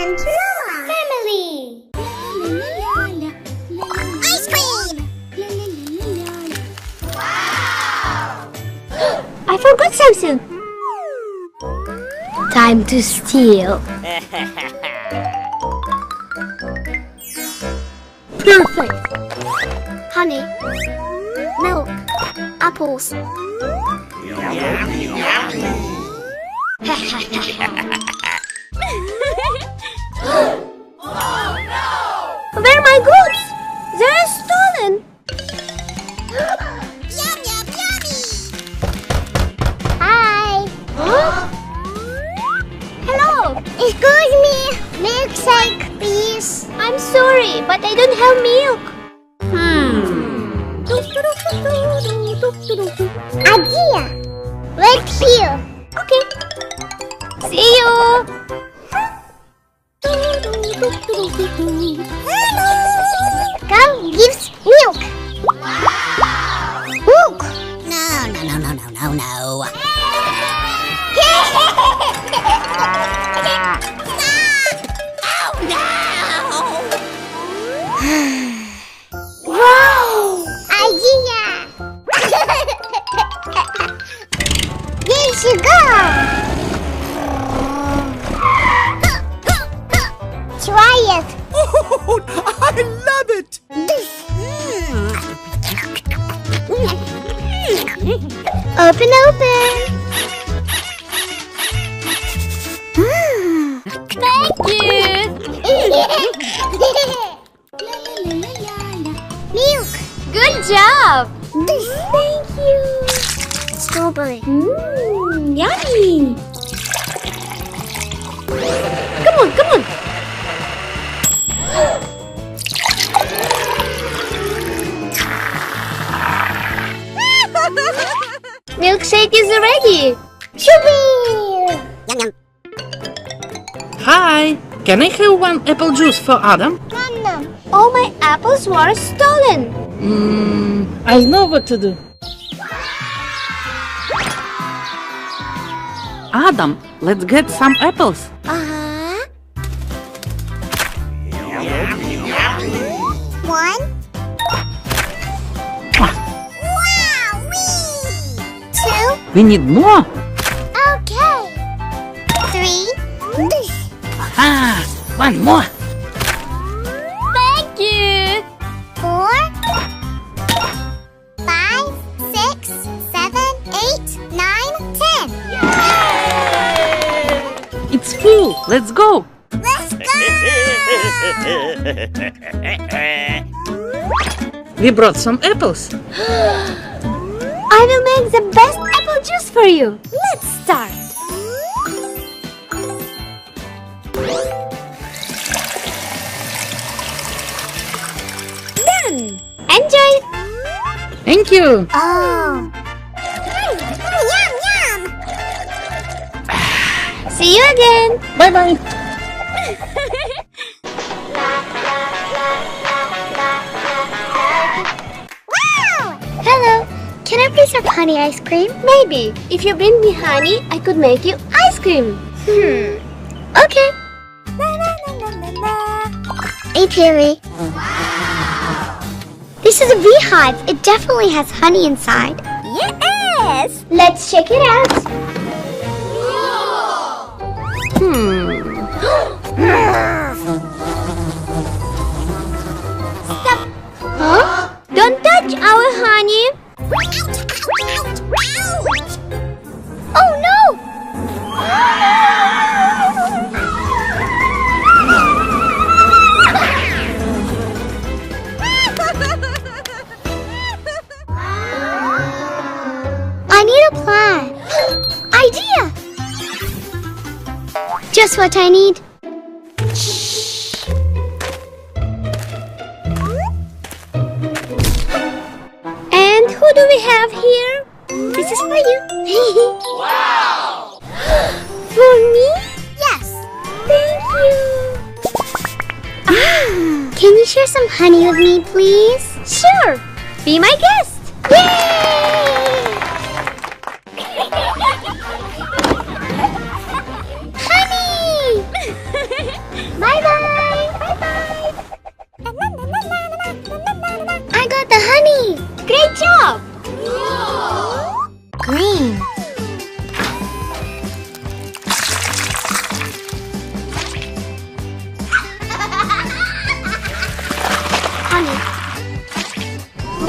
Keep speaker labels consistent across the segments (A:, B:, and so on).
A: and family. Ice cream. Wow! I forgot something. Time to steal. Perfect. Honey, milk, apples. Where are my goods? They're stolen. Yum, yum, yummy. Hi. Huh? Hello. Excuse me. Milkshake, please. I'm sorry, but I don't have milk. Idea. Wait here. Okay. See you. Cow gives milk. Milk. No. Wow! Idea! There you go! Try it!
B: Oh, I love it!
A: Open! Thank you! Milk! Good job! Thank you! Strawberry. Yummy! Come on! Milkshake is ready! Shoo-wee! Yum yum!
C: Hi, can I have one apple juice for Adam?
A: Nom. All my apples were stolen!
C: I know what to do. Adam, let's get some apples.
A: Uh-huh. One. Wow-wee! Two.
C: We need more.
A: Okay. Three.
C: One more.
A: Thank you. 4. 5, 6, 7, 8, 9, 10.
C: It's full. Let's go.
A: Let's go!
C: We brought some apples.
A: I will make the best apple juice for you. Let's start. Done. Enjoy.
C: Thank you.
A: Oh. Yum. See you again.
C: Bye-bye.
A: Wow! Hello. Can I please have honey ice cream? Maybe. If you bring me honey, I could make you ice cream. Okay. Apiary. This is a beehive. It definitely has honey inside. Yes! Let's check it out. Stop. Huh? Don't touch our honey. Oh no! I need a plan. Idea! Just what I need. And who do we have here? This is for you.
B: Wow!
A: For me? Yes. Thank you. Can you share some honey with me, please? Sure. Be my guest. Yay! Honey!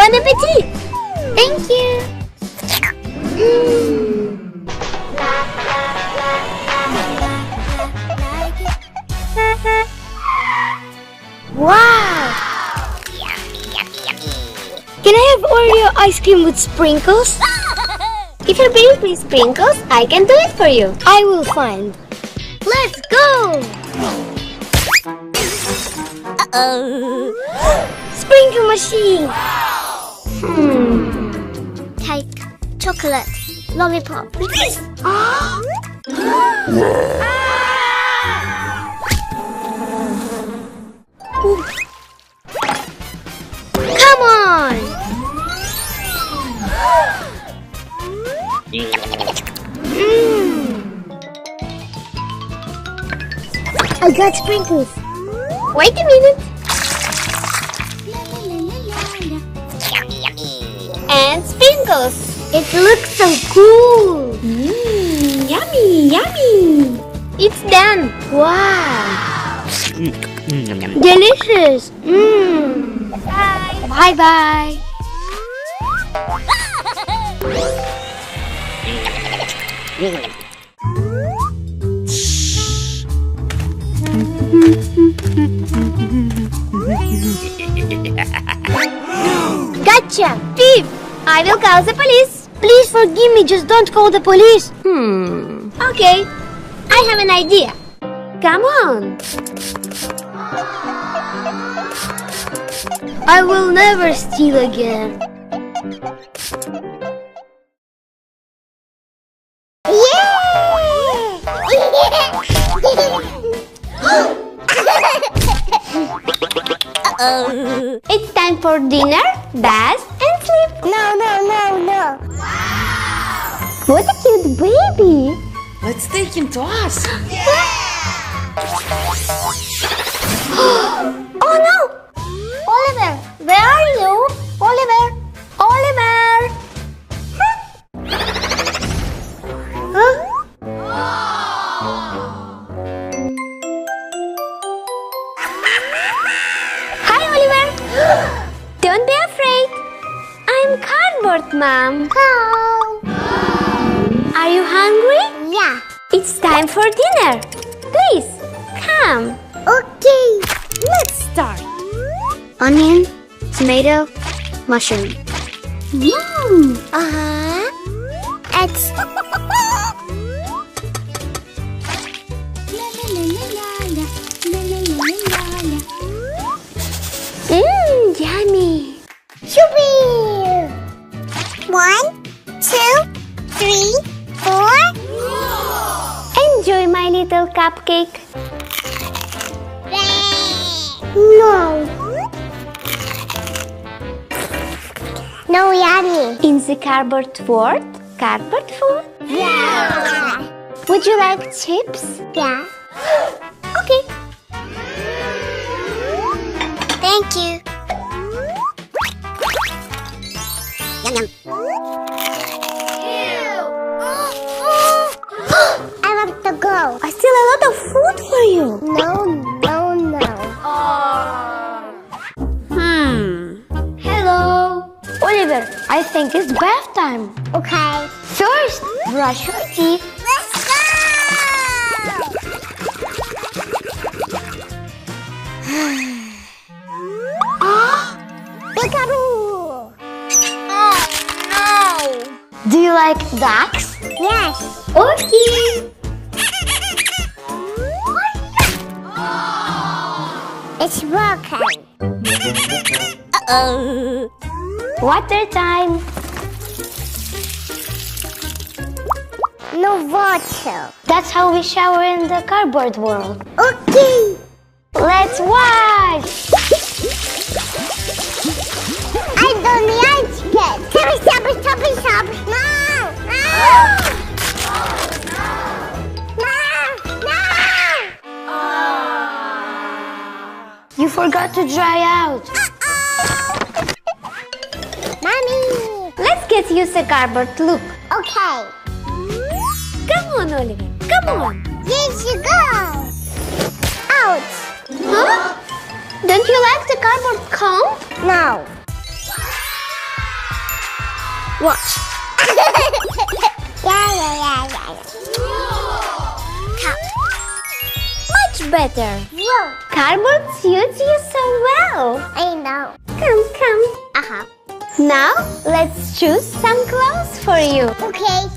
A: Bon appetit! Thank you! Wow! Can I have Oreo ice cream with sprinkles? If you bring me sprinkles, I can do it for you. I will find. Let's go! Sprinkle machine! Cake, chocolate, lollipop. Come on! I got sprinkles. Wait a minute. And sprinkles. It looks so cool. Yummy, yummy. It's done. Wow. Delicious. Bye. Bye-bye. Gotcha! Thief! I will call the police. Please forgive me, just don't call the police. Okay. I have an idea. Come on. I will never steal again. It's time for dinner, bath, and sleep. No. What a cute baby.
C: Let's take him to us.
A: Oh no! Oliver, where are you? Oliver! Huh? Hi, Oliver! Don't be afraid. I'm Cardboard Mom. Are you hungry? Yeah. It's time for dinner. Please, come. Okay. Let's start. Onion, tomato, mushroom. It's yummy. Yippee! 1, 2, 3, 4. Enjoy my little cupcake. No, yummy. In the cardboard world, cardboard food? Yeah. Would you like chips? Yeah. Okay. Thank you. Yum yum. I want to go. I still a lot of food for you. No. Hello. Oliver, I think it's bath time. Okay. First, brush your teeth. Let's go! Peekaboo! Oh no! Do you like ducks? Yes. Okay. It's broken. Uh-oh. Water time. No water. That's how we shower in the cardboard world. Okay. Let's wash. I don't like it. Stop. No. You forgot to dry out. Mommy! Let's get used to cardboard look. Okay. Come on, Oliver. Come on. Here you go. Ouch. Huh? Don't you like the cardboard comb? No. Watch. Yeah. Much better.
D: Whoa.
A: Cardboard suits you so well.
D: I know.
A: Come.
D: Uh-huh.
A: Now, let's choose some clothes for you.
D: Okay.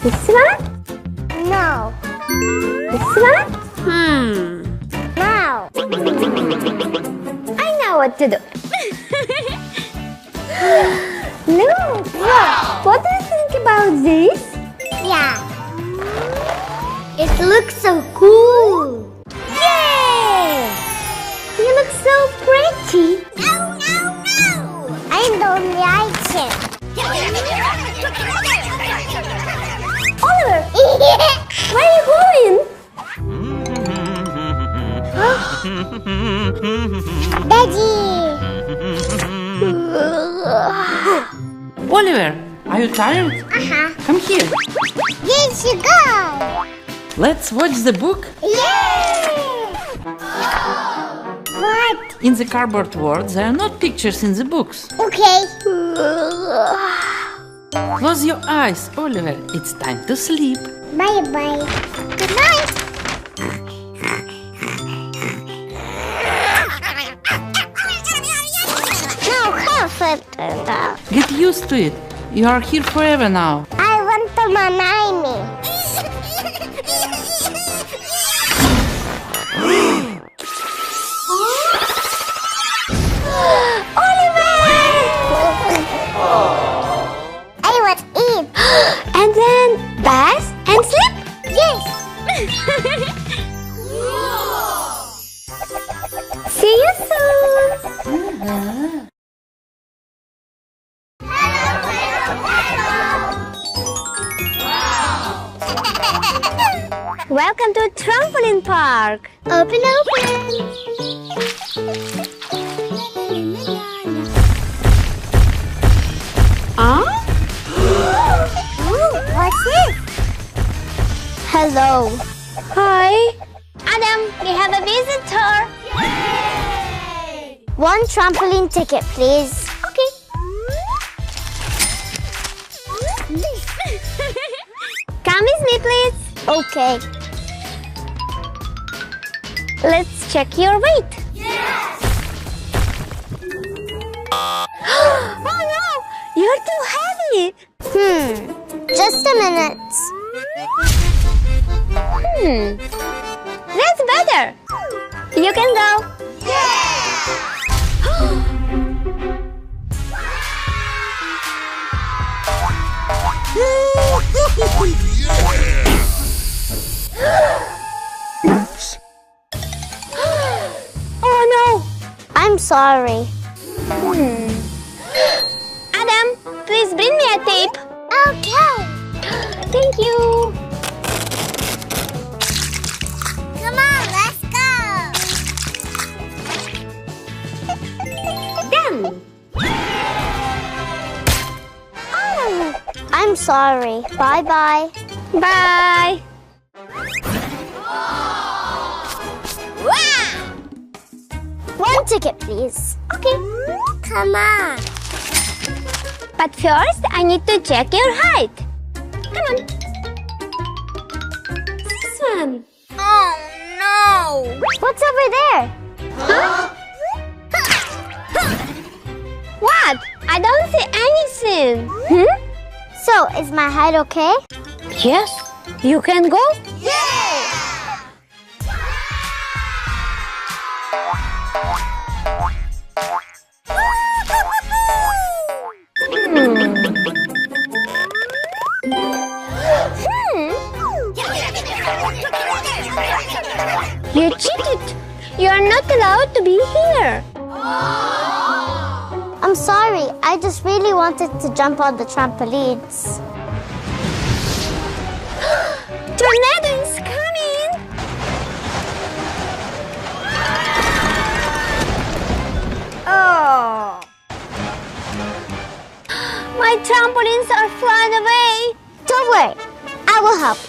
A: This one?
D: No.
A: This one?
D: No.
A: I know what to do. Look! What do you think about this?
D: Yeah. It looks so cool.
A: Yay! You look so pretty.
D: No. I don't like it.
A: Oliver, where are you going?
D: Daddy.
C: Oliver, are you tired?
D: Uh-huh.
C: Come here.
D: Yes, you go.
C: Let's watch the book.
D: Yay! What?
C: In the cardboard world, there are not pictures in the books.
D: Okay.
C: Close your eyes, Oliver. It's time to sleep.
D: Bye-bye. Good night. No, comfort.
C: Get used to it. You are here forever now.
D: I want to Manami. I want to eat.
A: And then bath and sleep?
D: Yes.
A: See you soon. Welcome to Trampoline Park.
D: Open.
A: Huh?
D: What's this?
A: Hello. Hi. Adam, we have a visitor.
D: One trampoline ticket, please.
A: Okay. Come with me, please.
D: Okay.
A: Let's check your weight. Oh no! You're too heavy.
D: Just a minute.
A: That's better. You can go. Oh no!
D: I'm sorry.
A: Adam, please bring me a tape.
D: Okay.
A: Thank you.
D: Come on, let's go.
A: Done.
D: Oh, I'm sorry. Bye-bye.
A: Bye.
D: One ticket, please.
A: Okay.
D: Come on.
A: But first, I need to check your height. Come on. This one.
D: Oh, no. What's over there?
A: Huh? What? I don't see anything.
D: So, is my height okay?
A: Yes. You can go? You cheated. You are not allowed to be here.
D: I'm sorry. I just really wanted to jump on the trampolines.
A: Tornado is coming. Oh. My trampolines are flying away.
D: Don't worry. I will help you.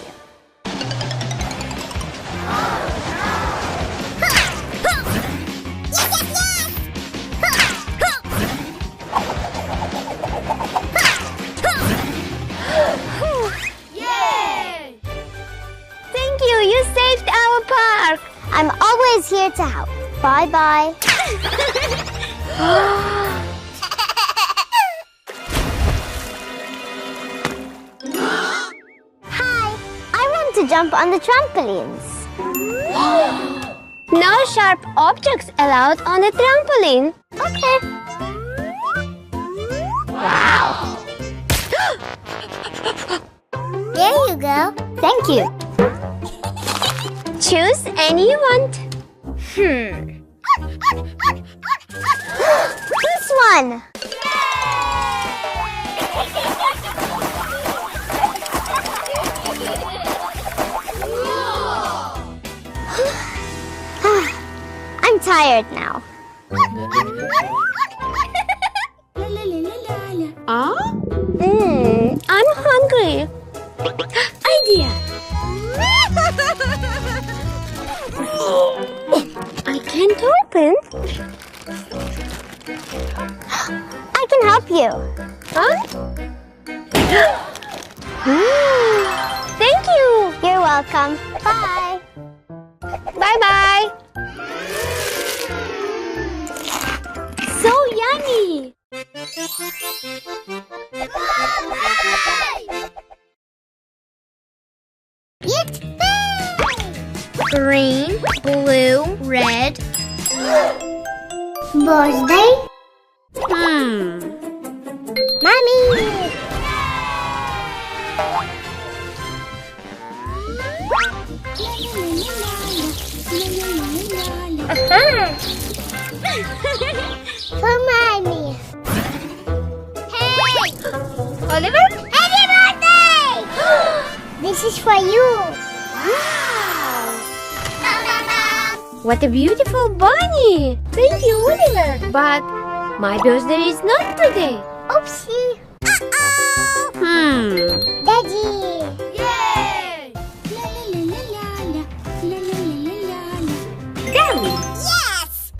A: saved our park.
D: I'm always here to help. Bye-bye. Hi, I want to jump on the trampolines.
A: No sharp objects allowed on the trampoline.
D: Okay.
A: Wow.
D: There you go.
A: Thank you. Choose any you want.
D: This one. I'm tired now.
A: I'm hungry. Idea. I can't open.
D: I can help you.
A: Huh? Thank you.
D: You're welcome. Bye.
A: Bye-bye. So yummy.
D: It's
A: Green, blue, red.
D: birthday. Mommy. For mommy. Hey!
A: Oliver?
D: Happy birthday! This is for you.
A: What a beautiful bunny! Thank you, Oliver. But my birthday is not today.
D: Oopsie. Daddy.
A: Yay!
D: Gummy. Yes!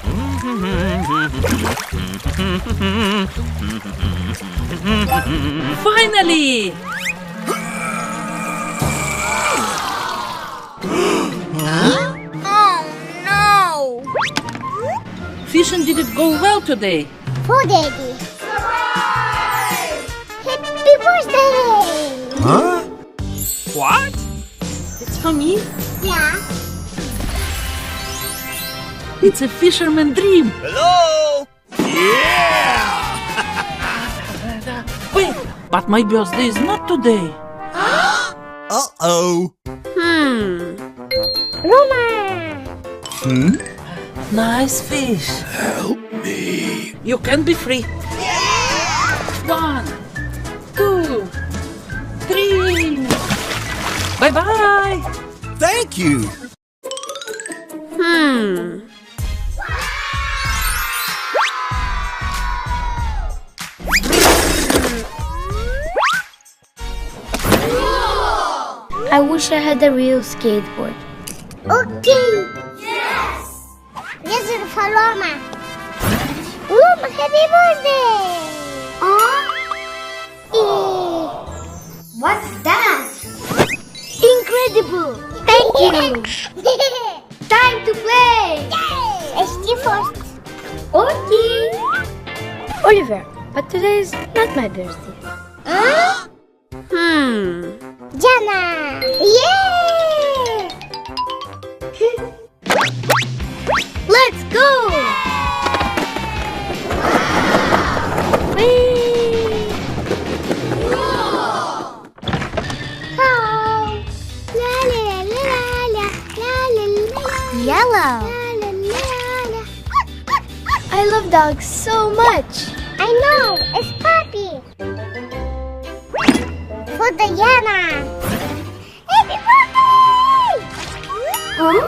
C: Finally!
A: Oh no!
C: Fishing didn't go well today.
D: For Daddy. Happy birthday!
B: Huh? What?
C: It's for me.
D: Yeah.
C: It's a fisherman dream.
B: Hello? Yeah!
C: Wait, but my birthday is not today.
B: Uh-oh.
D: Roma.
C: Nice fish.
B: Help me.
C: You can be free. 1, 2, 3. Bye-bye.
B: Thank you.
A: I wish I had a real skateboard.
D: Okay. Yes. This is for Roma. Roma, happy birthday. What's that?
A: Incredible! Thank you! Time to play!
D: Stay first.
A: Okay! Oliver, but today is not my birthday.
D: Jana. Yeah.
A: Let's go! Whee!
D: Yellow.
A: I love dogs so much.
D: I know. It's Papi. For Diana. Happy birthday!
A: Huh?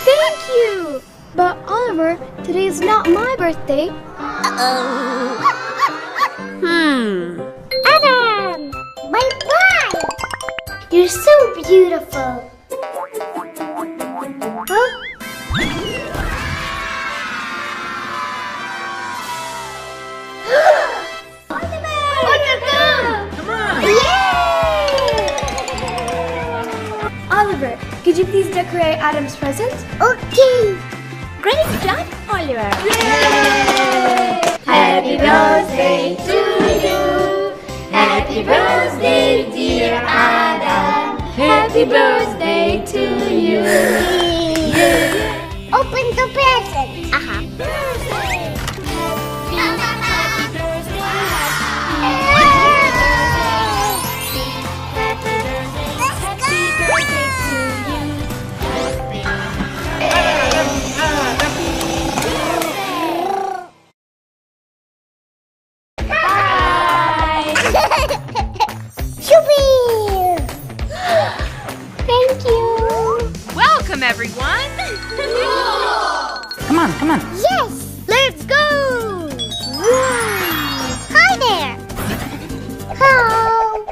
A: Thank you! But Oliver, today is not my birthday.
D: Adam! Bye-bye!
A: You're so beautiful. Huh? Could you please decorate Adam's present?
D: Okay.
A: Great job, Oliver! Yay! Happy birthday to you! Happy birthday, dear Adam! Happy birthday to you!
D: Open the present.
A: Thank you!
E: Welcome, everyone!
C: Come on, come on.
D: Yes.
A: Let's go!
D: Hi there. Hello.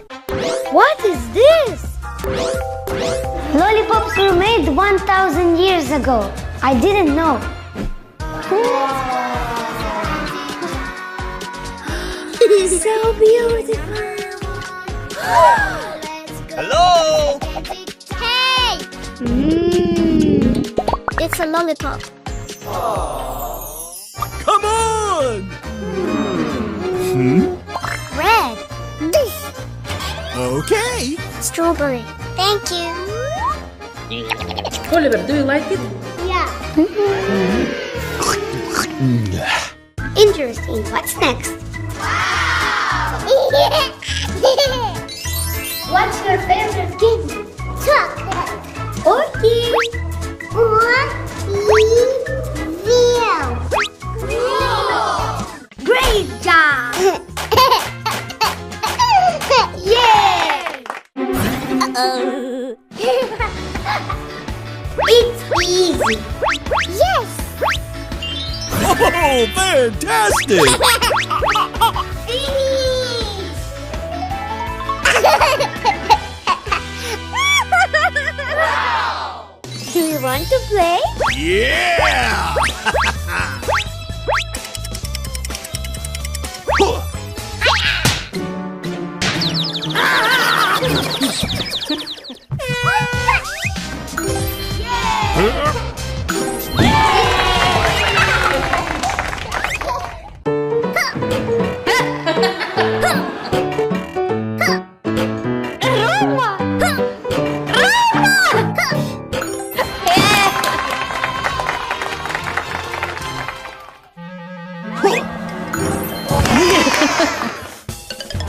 A: What is this?
D: Lollipops were made 1,000 years ago. I didn't know.
A: So beautiful!
B: Hello?
D: Hey! It's a lollipop.
B: Come on!
D: Red.
B: Okay.
D: Strawberry. Thank you.
C: Oliver, do you like it?
D: Yeah.
A: Interesting. What's next? What's your favorite game?
D: Chocolate.
A: Okay. Great job! Yay! It's easy.
D: Yes.
B: Oh, fantastic!
A: Do you want to play?
B: Yeah!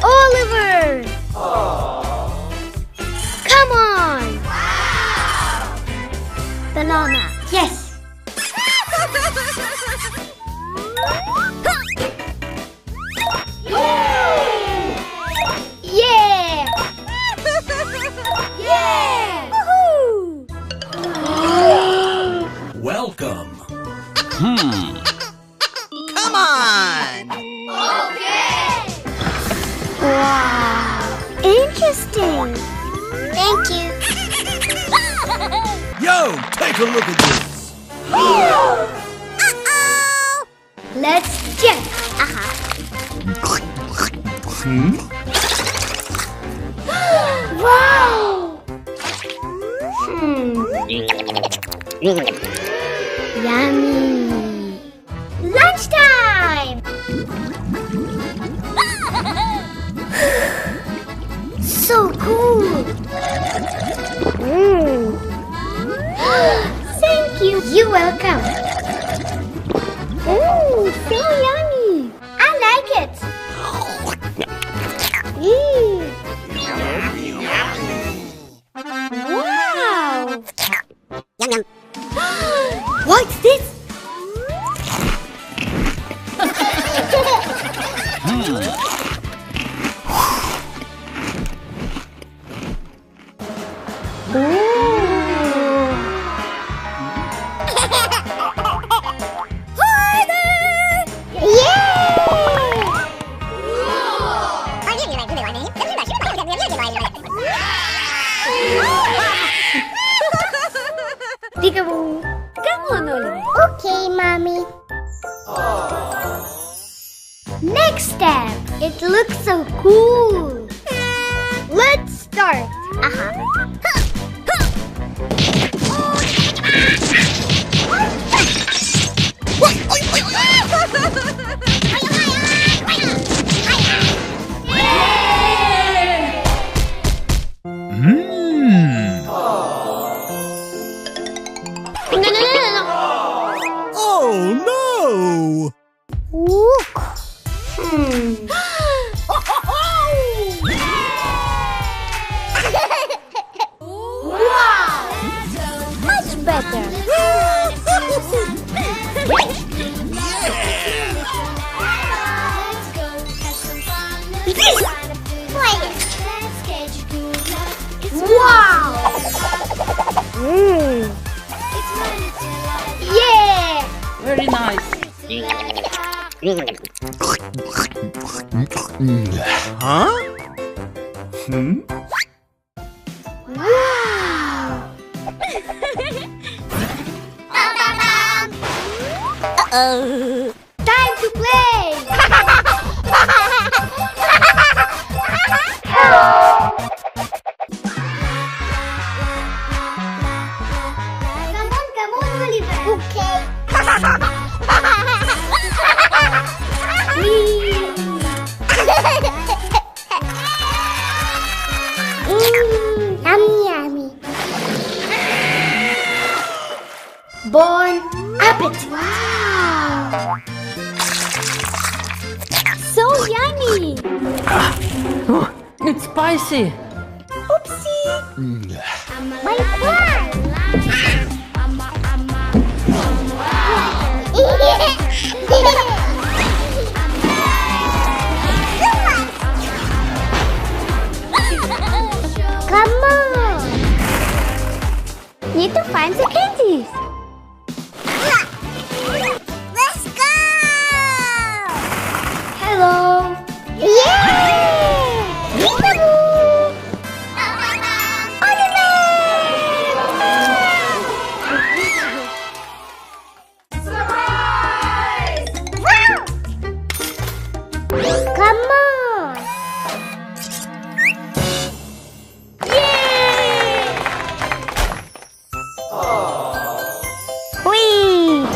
A: Oliver! Come on! Banana. Yes! Yeah! Yeah! Woohoo!
B: Welcome. Come on!
A: Wow! Interesting!
D: Thank you.
B: Yo, take a look at this.
A: Let's check! Wow! Yummy! Lunchtime! So cool! Thank you! You're welcome! So yummy! I like it! Wow! What's this? Peekaboo! Come on, Oliver.
D: Okay, Mommy.
A: Next step. It looks so cool. Let's start.
B: Oh no!
D: Look.
A: Wow! Much better. Wow! Yeah!
C: Very nice.
B: Huh?
A: Wow! Time to play! Come on, Oliver.
D: Okay. Yummy, yummy.
A: Bon appetit! Wow! So yummy!
C: It's spicy.
A: Oopsie!
D: My plan.
A: Come on! Need to find the candies.
D: Let's go!
A: Hello!
D: Yay! Peekaboo! Come on!
A: Whee!